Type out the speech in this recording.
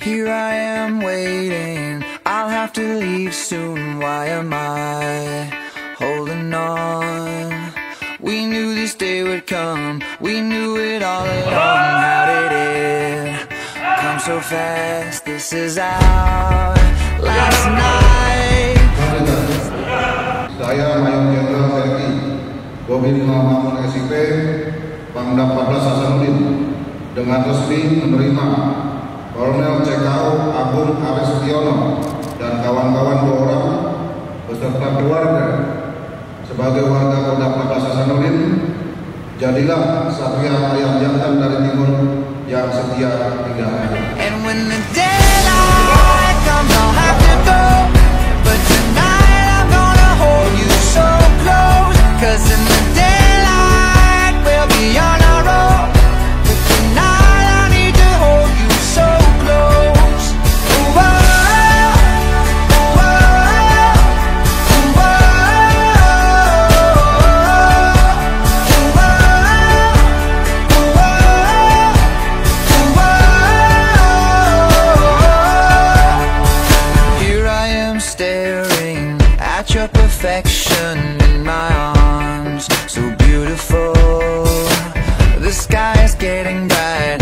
Here I am waiting, I'll have to leave soon. Why am I holding on? We knew this day would come, we knew it all along. How did it come so fast? This is our last night. Saya Mayjen Sertijab Makmun S.I.P Pangdam XIV Hasanuddin dengan resmi menerima Kolonel Cku Agung Aristiono dan kawan-kawan 2 orang beserta keluarga sebagai warga Kodam XIV Hasanuddin. Jadilah satria ayam jantan dari timur yang setia hingga akhir. And when the daylight comes, I'll have to go, but tonight I'm gonna hold you so close. 'Cause in the daylight we'll be on our own, but tonight I need to hold you so close. Ooh, oh, ooh, oh, ooh, oh, ooh, ooh, here I am staring at your perfection in my arms, so beautiful. The sky is getting bright,